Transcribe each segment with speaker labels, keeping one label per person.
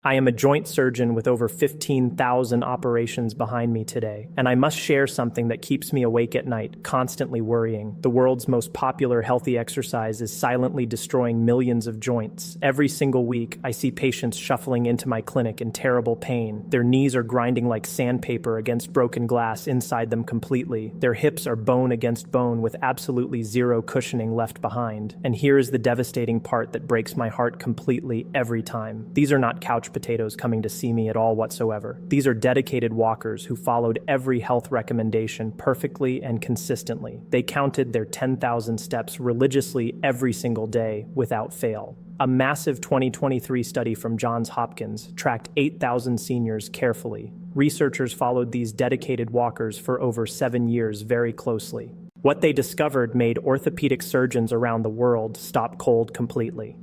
Speaker 1: I am a joint surgeon with over 15,000 operations behind me today, and I must share something that keeps me awake at night, constantly worrying. The world's most popular healthy exercise is silently destroying millions of joints. Every single week, I see patients shuffling into my clinic in terrible pain. Their knees are grinding like sandpaper against broken glass inside them completely. Their hips are bone against bone with absolutely zero cushioning left behind. And here is the devastating part that breaks my heart completely every time. These are not couch potatoes coming to see me at all whatsoever. These are dedicated walkers who followed every health recommendation perfectly and consistently. They counted their 10,000 steps religiously every single day without fail. A massive 2023 study from Johns Hopkins tracked 8,000 seniors carefully. Researchers followed these dedicated walkers for over 7 years very closely. What they discovered made orthopedic surgeons around the world stop cold completely.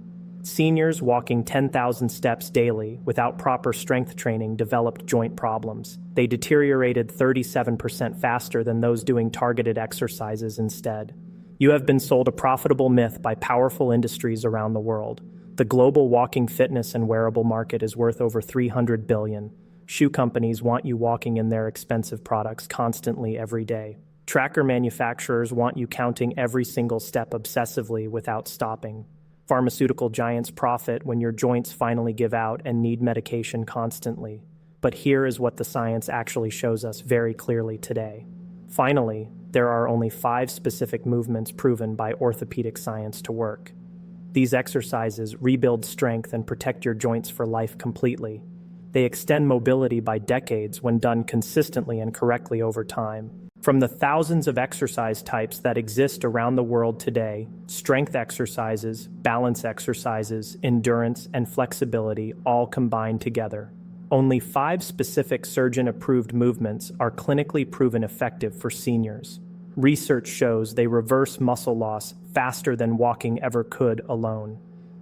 Speaker 1: Seniors walking 10,000 steps daily without proper strength training developed joint problems. They deteriorated 37% faster than those doing targeted exercises instead. You have been sold a profitable myth by powerful industries around the world. The global walking fitness and wearable market is worth over $300 billion. Shoe companies want you walking in their expensive products constantly every day. Tracker manufacturers want you counting every single step obsessively without stopping. Pharmaceutical giants profit when your joints finally give out and need medication constantly. But here is what the science actually shows us very clearly today. Finally, there are only 5 specific movements proven by orthopedic science to work. These exercises rebuild strength and protect your joints for life completely. They extend mobility by decades when done consistently and correctly over time. From the thousands of exercise types that exist around the world today, strength exercises, balance exercises, endurance, and flexibility all combine together. Only 5 specific surgeon-approved movements are clinically proven effective for seniors. Research shows they reverse muscle loss faster than walking ever could alone.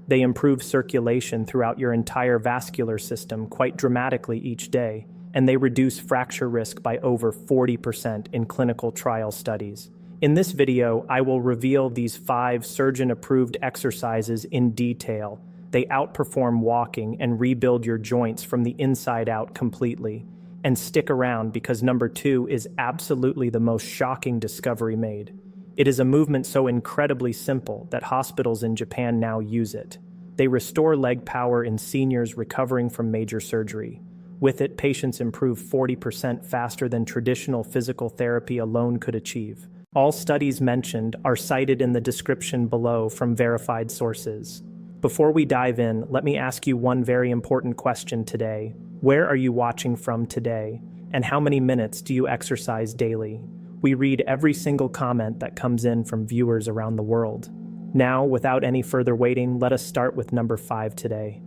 Speaker 1: They improve circulation throughout your entire vascular system quite dramatically each day, and they reduce fracture risk by over 40% in clinical trial studies. In this video, I will reveal these 5 surgeon-approved exercises in detail. They outperform walking and rebuild your joints from the inside out completely. And stick around because number 2 is absolutely the most shocking discovery made. It is a movement so incredibly simple that hospitals in Japan now use it. They restore leg power in seniors recovering from major surgery. With it, patients improve 40% faster than traditional physical therapy alone could achieve. All studies mentioned are cited in the description below from verified sources. Before we dive in, let me ask you one very important question today. Where are you watching from today? And how many minutes do you exercise daily? We read every single comment that comes in from viewers around the world. Now, without any further waiting, let us start with number 5 today.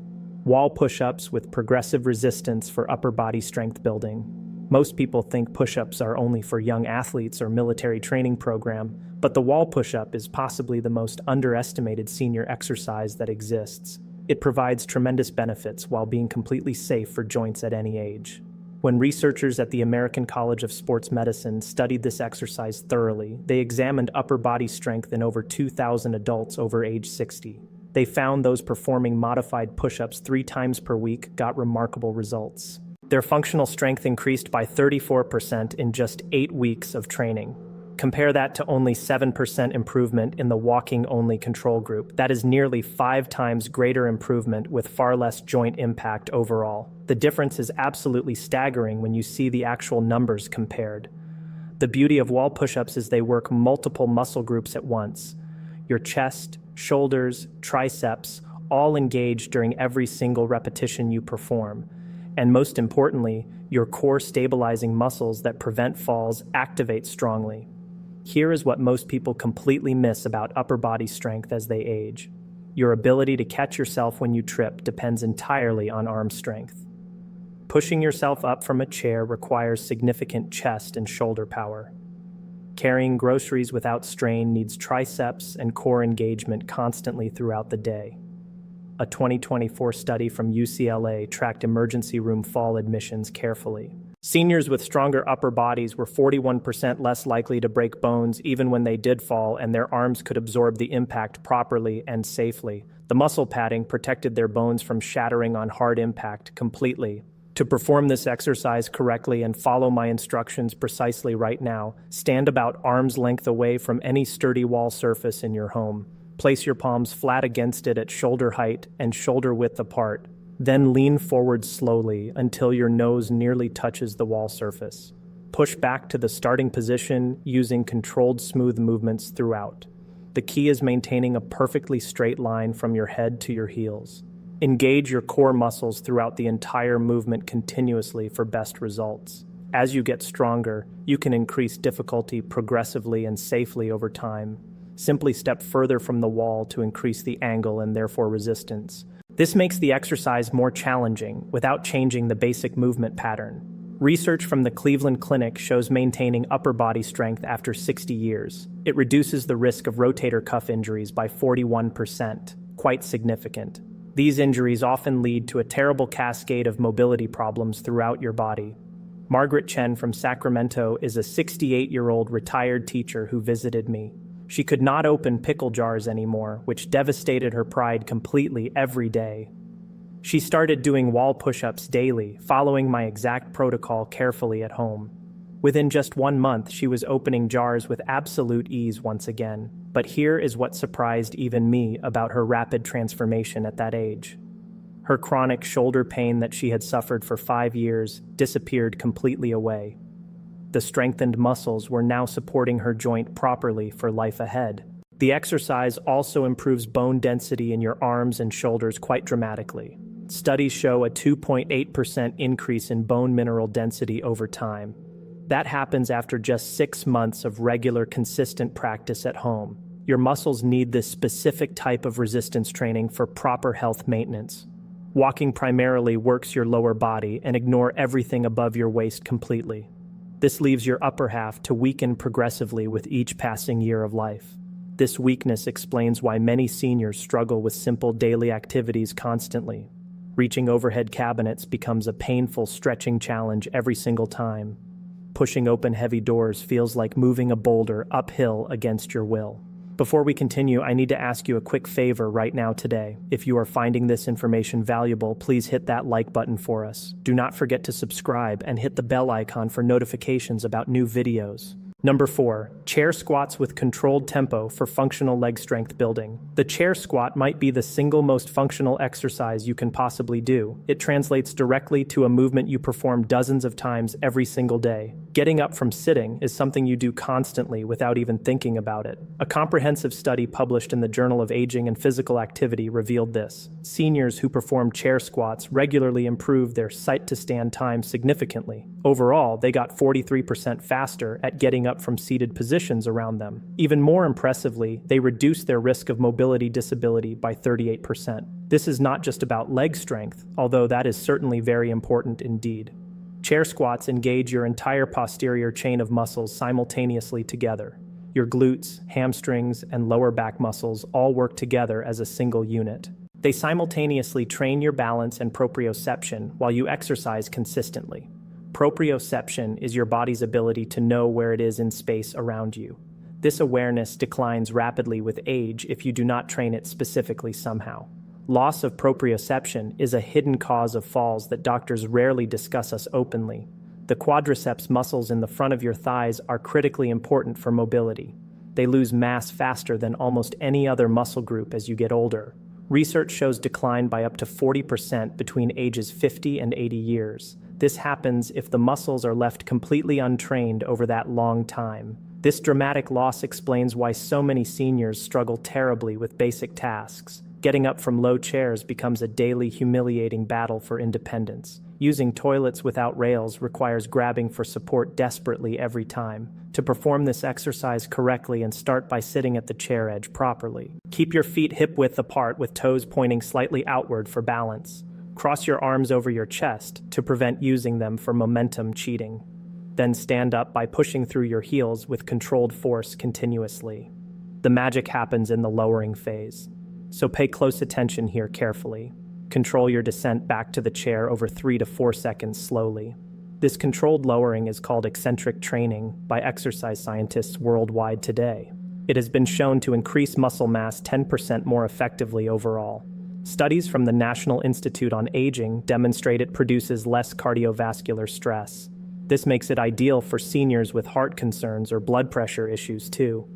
Speaker 1: Wall push-ups with progressive resistance for upper body strength building. Most people think push-ups are only for young athletes or military training program, but the wall push-up is possibly the most underestimated senior exercise that exists. It provides tremendous benefits while being completely safe for joints at any age. When researchers at the American College of Sports Medicine studied this exercise thoroughly, they examined upper body strength in over 2,000 adults over age 60. They found those performing modified push-ups 3 times per week got remarkable results. Their functional strength increased by 34% in just 8 weeks of training. Compare that to only 7% improvement in the walking-only control group. That is nearly 5 times greater improvement with far less joint impact overall. The difference is absolutely staggering when you see the actual numbers compared. The beauty of wall push-ups is they work multiple muscle groups at once. Your chest, shoulders, triceps, all engage during every single repetition you perform. And most importantly, your core stabilizing muscles that prevent falls activate strongly. Here is what most people completely miss about upper body strength as they age. Your ability to catch yourself when you trip depends entirely on arm strength. Pushing yourself up from a chair requires significant chest and shoulder power. Carrying groceries without strain needs triceps and core engagement constantly throughout the day. A 2024 study from UCLA tracked emergency room fall admissions carefully. Seniors with stronger upper bodies were 41% less likely to break bones even when they did fall, and their arms could absorb the impact properly and safely. The muscle padding protected their bones from shattering on hard impact completely. To perform this exercise correctly and follow my instructions precisely right now, stand about arm's length away from any sturdy wall surface in your home. Place your palms flat against it at shoulder height and shoulder width apart. Then lean forward slowly until your nose nearly touches the wall surface. Push back to the starting position using controlled smooth movements throughout. The key is maintaining a perfectly straight line from your head to your heels. Engage your core muscles throughout the entire movement continuously for best results. As you get stronger, you can increase difficulty progressively and safely over time. Simply step further from the wall to increase the angle and therefore resistance. This makes the exercise more challenging without changing the basic movement pattern. Research from the Cleveland Clinic shows maintaining upper body strength after 60 years. It reduces the risk of rotator cuff injuries by 41%, quite significant. These injuries often lead to a terrible cascade of mobility problems throughout your body. Margaret Chen from Sacramento is a 68-year-old retired teacher who visited me. She could not open pickle jars anymore, which devastated her pride completely every day. She started doing wall push-ups daily, following my exact protocol carefully at home. Within just 1 month, she was opening jars with absolute ease once again. But here is what surprised even me about her rapid transformation at that age. Her chronic shoulder pain that she had suffered for 5 years disappeared completely away. The strengthened muscles were now supporting her joint properly for life ahead. The exercise also improves bone density in your arms and shoulders quite dramatically. Studies show a 2.8% increase in bone mineral density over time. That happens after just 6 months of regular, consistent practice at home. Your muscles need this specific type of resistance training for proper health maintenance. Walking primarily works your lower body and ignore everything above your waist completely. This leaves your upper half to weaken progressively with each passing year of life. This weakness explains why many seniors struggle with simple daily activities constantly. Reaching overhead cabinets becomes a painful stretching challenge every single time. Pushing open heavy doors feels like moving a boulder uphill against your will. Before we continue, I need to ask you a quick favor right now today. If you are finding this information valuable, please hit that like button for us. Do not forget to subscribe and hit the bell icon for notifications about new videos. Number 4, chair squats with controlled tempo for functional leg strength building. The chair squat might be the single most functional exercise you can possibly do. It translates directly to a movement you perform dozens of times every single day. Getting up from sitting is something you do constantly without even thinking about it. A comprehensive study published in the Journal of Aging and Physical Activity revealed this. Seniors who performed chair squats regularly improved their sit-to-stand time significantly. Overall, they got 43% faster at getting up from seated positions around them. Even more impressively, they reduced their risk of mobility disability by 38%. This is not just about leg strength, although that is certainly very important indeed. Chair squats engage your entire posterior chain of muscles simultaneously together. Your glutes, hamstrings, and lower back muscles all work together as a single unit. They simultaneously train your balance and proprioception while you exercise consistently. Proprioception is your body's ability to know where it is in space around you. This awareness declines rapidly with age if you do not train it specifically somehow. Loss of proprioception is a hidden cause of falls that doctors rarely discuss us openly. The quadriceps muscles in the front of your thighs are critically important for mobility. They lose mass faster than almost any other muscle group as you get older. Research shows decline by up to 40% between ages 50 and 80 years. This happens if the muscles are left completely untrained over that long time. This dramatic loss explains why so many seniors struggle terribly with basic tasks. Getting up from low chairs becomes a daily humiliating battle for independence. Using toilets without rails requires grabbing for support desperately every time. To perform this exercise correctly and start by sitting at the chair edge properly. Keep your feet hip-width apart with toes pointing slightly outward for balance. Cross your arms over your chest to prevent using them for momentum cheating. Then stand up by pushing through your heels with controlled force continuously. The magic happens in the lowering phase. So pay close attention here carefully. Control your descent back to the chair over 3 to 4 seconds slowly. This controlled lowering is called eccentric training by exercise scientists worldwide today. It has been shown to increase muscle mass 10% more effectively overall. Studies from the National Institute on Aging demonstrate it produces less cardiovascular stress. This makes it ideal for seniors with heart concerns or blood pressure issues too.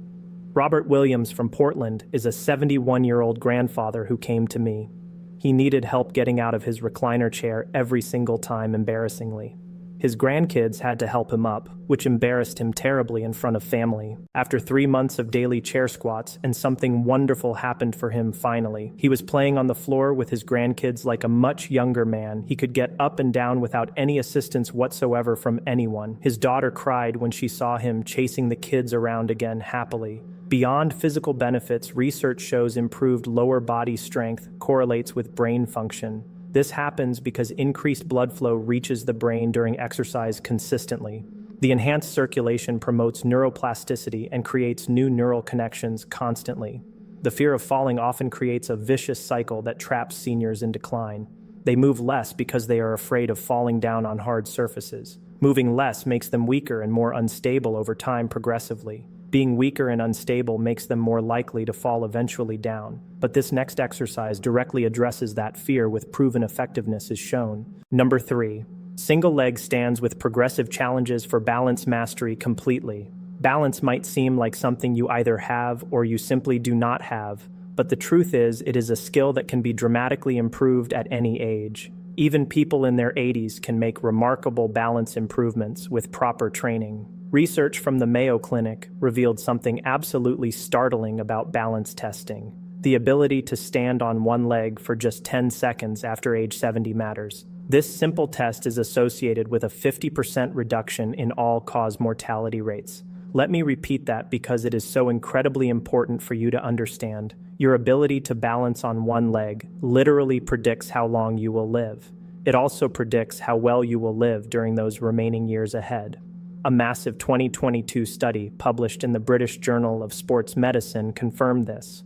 Speaker 1: Robert Williams from Portland is a 71-year-old grandfather who came to me. He needed help getting out of his recliner chair every single time, embarrassingly. His grandkids had to help him up, which embarrassed him terribly in front of family. After 3 months of daily chair squats, and something wonderful happened for him finally. He was playing on the floor with his grandkids like a much younger man. He could get up and down without any assistance whatsoever from anyone. His daughter cried when she saw him chasing the kids around again happily. Beyond physical benefits, research shows improved lower body strength correlates with brain function. This happens because increased blood flow reaches the brain during exercise consistently. The enhanced circulation promotes neuroplasticity and creates new neural connections constantly. The fear of falling often creates a vicious cycle that traps seniors in decline. They move less because they are afraid of falling down on hard surfaces. Moving less makes them weaker and more unstable over time progressively. Being weaker and unstable makes them more likely to fall eventually down. But this next exercise directly addresses that fear with proven effectiveness as shown. Number 3. Single leg stands with progressive challenges for balance mastery completely. Balance might seem like something you either have or you simply do not have, but the truth is it is a skill that can be dramatically improved at any age. Even people in their 80s can make remarkable balance improvements with proper training. Research from the Mayo Clinic revealed something absolutely startling about balance testing. The ability to stand on one leg for just 10 seconds after age 70 matters. This simple test is associated with a 50% reduction in all-cause mortality rates. Let me repeat that because it is so incredibly important for you to understand. Your ability to balance on one leg literally predicts how long you will live. It also predicts how well you will live during those remaining years ahead. A massive 2022 study published in the British Journal of Sports Medicine confirmed this.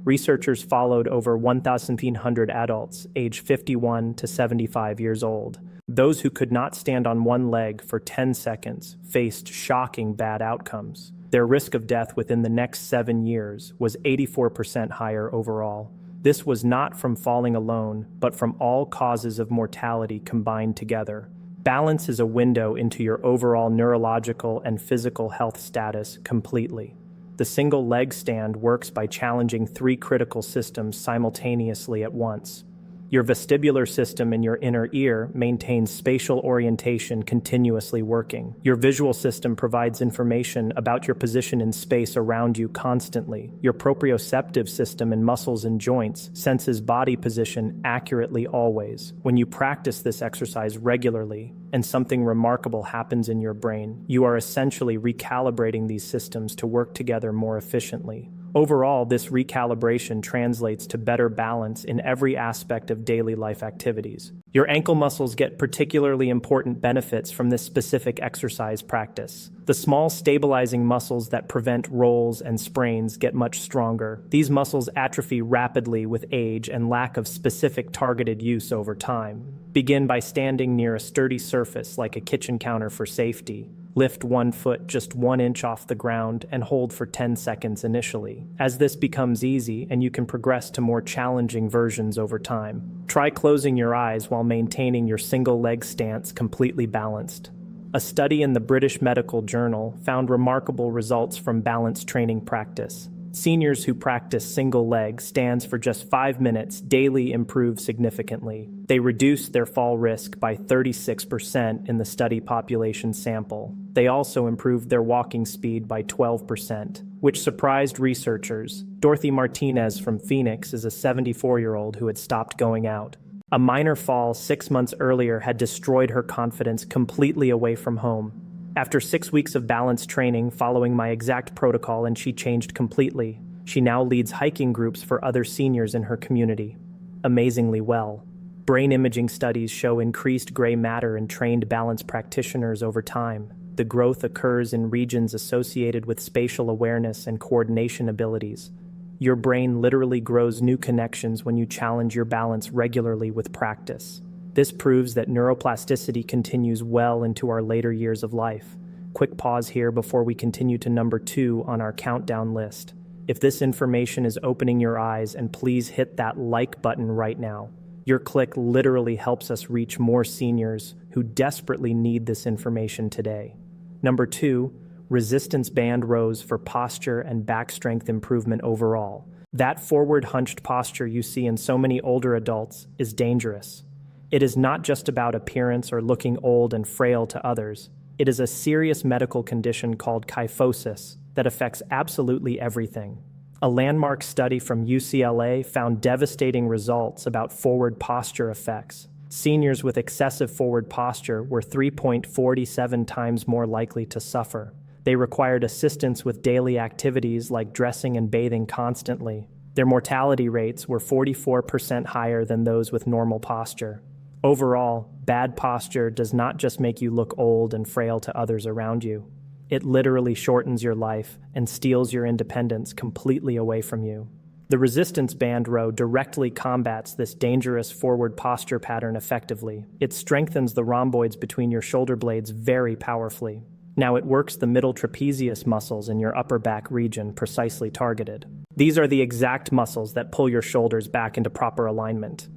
Speaker 1: Researchers followed over 1,500 adults aged 51 to 75 years old. Those who could not stand on one leg for 10 seconds faced shocking bad outcomes. Their risk of death within the next 7 years was 84% higher overall. This was not from falling alone, but from all causes of mortality combined together. Balance is a window into your overall neurological and physical health status completely. The single leg stand works by challenging 3 critical systems simultaneously at once. Your vestibular system in your inner ear maintains spatial orientation continuously working. Your visual system provides information about your position in space around you constantly. Your proprioceptive system in muscles and joints senses body position accurately always. When you practice this exercise regularly, and something remarkable happens in your brain, you are essentially recalibrating these systems to work together more efficiently. Overall, this recalibration translates to better balance in every aspect of daily life activities. Your ankle muscles get particularly important benefits from this specific exercise practice. The small stabilizing muscles that prevent rolls and sprains get much stronger. These muscles atrophy rapidly with age and lack of specific targeted use over time. Begin by standing near a sturdy surface like a kitchen counter for safety. Lift one foot just 1 inch off the ground and hold for 10 seconds initially. As this becomes easy and you can progress to more challenging versions over time. Try closing your eyes while maintaining your single leg stance completely balanced. A study in the British Medical Journal found remarkable results from balance training practice. Seniors who practice single leg stands for just 5 minutes daily improve significantly. They reduced their fall risk by 36% in the study population sample. They also improved their walking speed by 12%, which surprised researchers. Dorothy Martinez from Phoenix is a 74-year-old who had stopped going out. A minor fall 6 months earlier had destroyed her confidence completely away from home. After 6 weeks of balance training following my exact protocol, and she changed completely. She now leads hiking groups for other seniors in her community. Amazingly well. Brain imaging studies show increased gray matter in trained balance practitioners over time. The growth occurs in regions associated with spatial awareness and coordination abilities. Your brain literally grows new connections when you challenge your balance regularly with practice. This proves that neuroplasticity continues well into our later years of life. Quick pause here before we continue to number 2 on our countdown list. If this information is opening your eyes, and please hit that like button right now. Your click literally helps us reach more seniors who desperately need this information today. Number 2, resistance band rows for posture and back strength improvement overall. That forward hunched posture you see in so many older adults is dangerous. It is not just about appearance or looking old and frail to others. It is a serious medical condition called kyphosis that affects absolutely everything. A landmark study from UCLA found devastating results about forward posture effects. Seniors with excessive forward posture were 3.47 times more likely to suffer. They required assistance with daily activities like dressing and bathing constantly. Their mortality rates were 44% higher than those with normal posture. Overall, bad posture does not just make you look old and frail to others around you. It literally shortens your life and steals your independence completely away from you. The resistance band row directly combats this dangerous forward posture pattern effectively. It strengthens the rhomboids between your shoulder blades very powerfully. Now it works the middle trapezius muscles in your upper back region precisely targeted. These are the exact muscles that pull your shoulders back into proper alignment.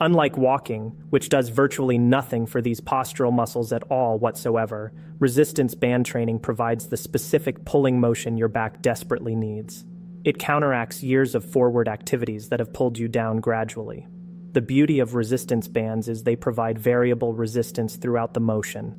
Speaker 1: Unlike walking, which does virtually nothing for these postural muscles at all whatsoever, resistance band training provides the specific pulling motion your back desperately needs. It counteracts years of forward activities that have pulled you down gradually. The beauty of resistance bands is they provide variable resistance throughout the motion.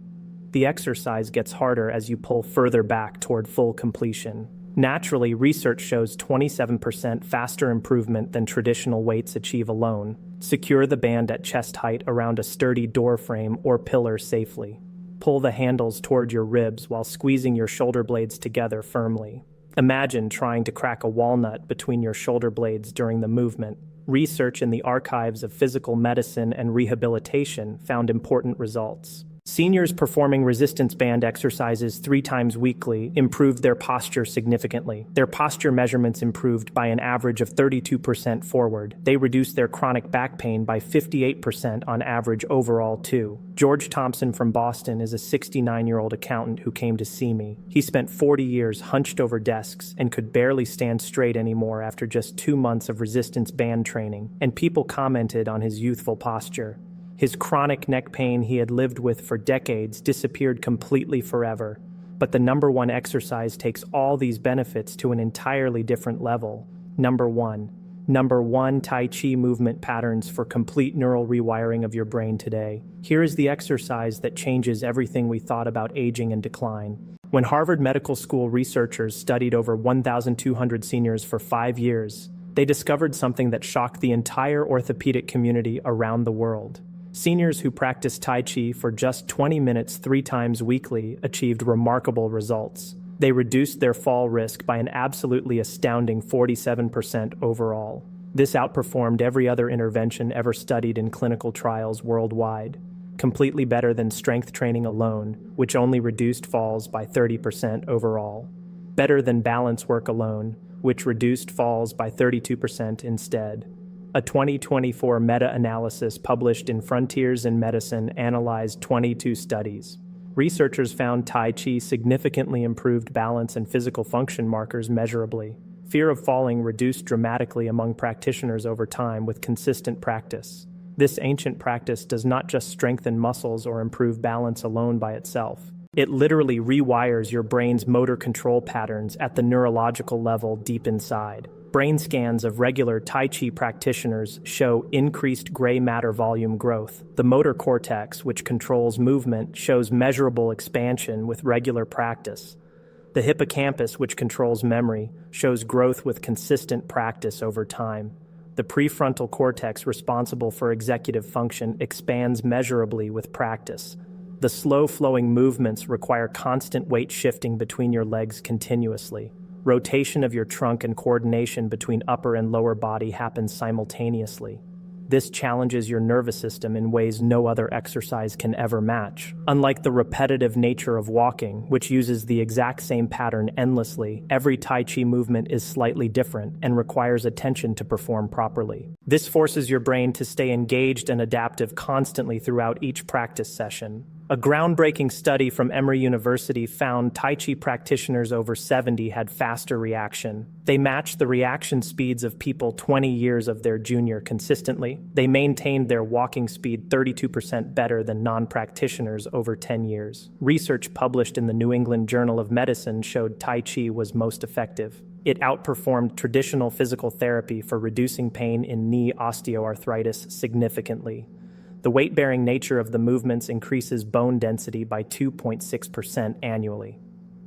Speaker 1: The exercise gets harder as you pull further back toward full completion. Naturally, research shows 27% faster improvement than traditional weights achieve alone. Secure the band at chest height around a sturdy door frame or pillar safely. Pull the handles toward your ribs while squeezing your shoulder blades together firmly. Imagine trying to crack a walnut between your shoulder blades during the movement. Research in the archives of physical medicine and rehabilitation found important results. Seniors performing resistance band exercises 3 times weekly improved their posture significantly. Their posture measurements improved by an average of 32% forward. They reduced their chronic back pain by 58% on average overall, too. George Thompson from Boston is a 69-year-old accountant who came to see me. He spent 40 years hunched over desks and could barely stand straight anymore after just 2 months of resistance band training, and people commented on his youthful posture. His chronic neck pain he had lived with for decades disappeared completely forever. But the number 1 exercise takes all these benefits to an entirely different level. Number 1, Tai Chi movement patterns for complete neural rewiring of your brain today. Here is the exercise that changes everything we thought about aging and decline. When Harvard Medical School researchers studied over 1,200 seniors for 5 years, they discovered something that shocked the entire orthopedic community around the world. Seniors who practiced Tai Chi for just 20 minutes 3 times weekly achieved remarkable results. They reduced their fall risk by an absolutely astounding 47% overall. This outperformed every other intervention ever studied in clinical trials worldwide. Completely better than strength training alone, which only reduced falls by 30% overall. Better than balance work alone, which reduced falls by 32% instead. A 2024 meta-analysis published in Frontiers in Medicine analyzed 22 studies. Researchers found Tai Chi significantly improved balance and physical function markers measurably. Fear of falling reduced dramatically among practitioners over time with consistent practice. This ancient practice does not just strengthen muscles or improve balance alone by itself. It literally rewires your brain's motor control patterns at the neurological level deep inside. Brain scans of regular Tai Chi practitioners show increased gray matter volume growth. The motor cortex, which controls movement, shows measurable expansion with regular practice. The hippocampus, which controls memory, shows growth with consistent practice over time. The prefrontal cortex, responsible for executive function, expands measurably with practice. The slow-flowing movements require constant weight shifting between your legs continuously. Rotation of your trunk and coordination between upper and lower body happens simultaneously. This challenges your nervous system in ways no other exercise can ever match. Unlike the repetitive nature of walking, which uses the exact same pattern endlessly, every Tai Chi movement is slightly different and requires attention to perform properly. This forces your brain to stay engaged and adaptive constantly throughout each practice session. A groundbreaking study from Emory University found Tai Chi practitioners over 70 had faster reaction. They matched the reaction speeds of people 20 years of their junior consistently. They maintained their walking speed 32% better than non-practitioners over 10 years. Research published in the New England Journal of Medicine showed Tai Chi was most effective. It outperformed traditional physical therapy for reducing pain in knee osteoarthritis significantly. The weight-bearing nature of the movements increases bone density by 2.6% annually.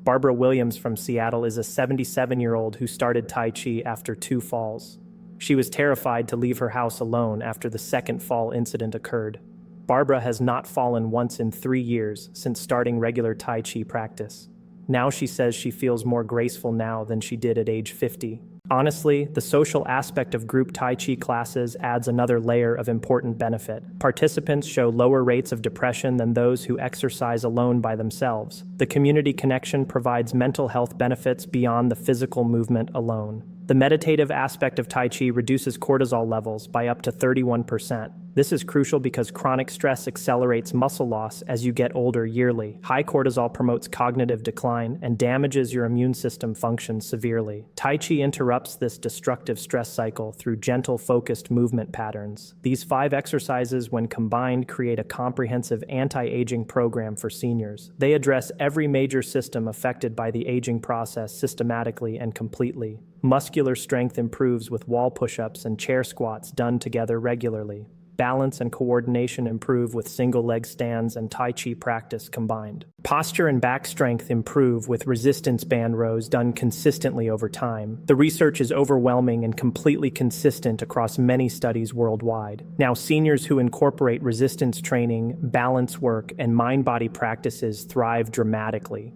Speaker 1: Barbara Williams from Seattle is a 77-year-old who started Tai Chi after 2 falls. She was terrified to leave her house alone after the second fall incident occurred. Barbara has not fallen once in 3 years since starting regular Tai Chi practice. Now she says she feels more graceful now than she did at age 50. Honestly, the social aspect of group Tai Chi classes adds another layer of important benefit. Participants show lower rates of depression than those who exercise alone by themselves. The community connection provides mental health benefits beyond the physical movement alone. The meditative aspect of Tai Chi reduces cortisol levels by up to 31%. This is crucial because chronic stress accelerates muscle loss as you get older yearly. High cortisol promotes cognitive decline and damages your immune system function severely. Tai Chi interrupts this destructive stress cycle through gentle, focused movement patterns. These 5 exercises, when combined, create a comprehensive anti-aging program for seniors. They address every major system affected by the aging process systematically and completely. Muscular strength improves with wall push-ups and chair squats done together regularly. Balance and coordination improve with single leg stands and Tai Chi practice combined. Posture and back strength improve with resistance band rows done consistently over time. The research is overwhelming and completely consistent across many studies worldwide. Now, seniors who incorporate resistance training, balance work, and mind-body practices thrive dramatically.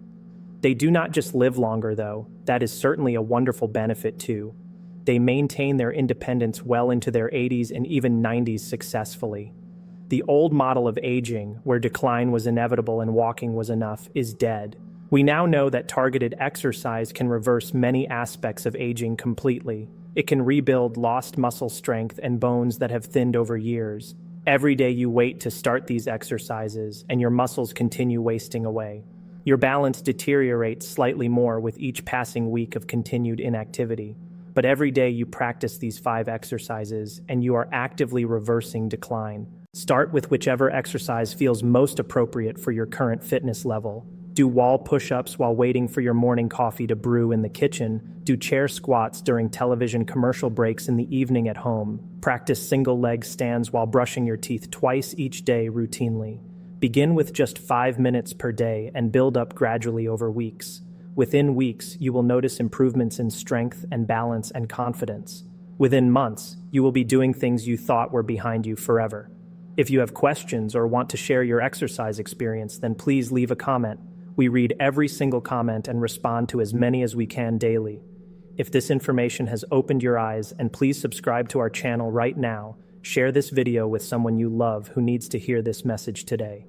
Speaker 1: They do not just live longer, though. That is certainly a wonderful benefit, too. They maintain their independence well into their 80s and even 90s successfully. The old model of aging, where decline was inevitable and walking was enough, is dead. We now know that targeted exercise can reverse many aspects of aging completely. It can rebuild lost muscle strength and bones that have thinned over years. Every day you wait to start these exercises, and your muscles continue wasting away. Your balance deteriorates slightly more with each passing week of continued inactivity. But every day you practice these 5 exercises, and you are actively reversing decline. Start with whichever exercise feels most appropriate for your current fitness level. Do wall push-ups while waiting for your morning coffee to brew in the kitchen. Do chair squats during television commercial breaks in the evening at home. Practice single leg stands while brushing your teeth twice each day routinely. Begin with just 5 minutes per day and build up gradually over weeks. Within weeks, you will notice improvements in strength and balance and confidence. Within months, you will be doing things you thought were behind you forever. If you have questions or want to share your exercise experience, then please leave a comment. We read every single comment and respond to as many as we can daily. If this information has opened your eyes, and please subscribe to our channel right now, share this video with someone you love who needs to hear this message today.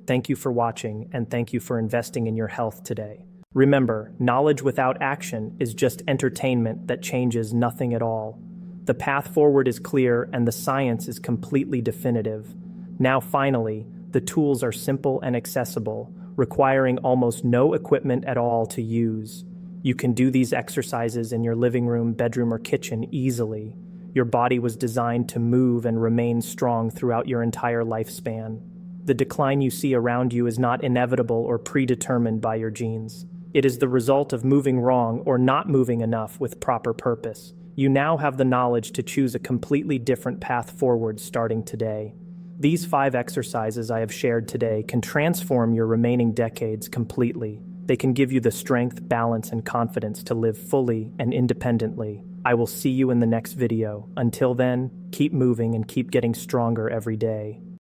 Speaker 1: Thank you for watching, and thank you for investing in your health today. Remember, knowledge without action is just entertainment that changes nothing at all. The path forward is clear and the science is completely definitive. Now finally, the tools are simple and accessible, requiring almost no equipment at all to use. You can do these exercises in your living room, bedroom, or kitchen easily. Your body was designed to move and remain strong throughout your entire lifespan. The decline you see around you is not inevitable or predetermined by your genes. It is the result of moving wrong or not moving enough with proper purpose. You now have the knowledge to choose a completely different path forward starting today. These 5 exercises I have shared today can transform your remaining decades completely. They can give you the strength, balance, and confidence to live fully and independently. I will see you in the next video. Until then, keep moving and keep getting stronger every day.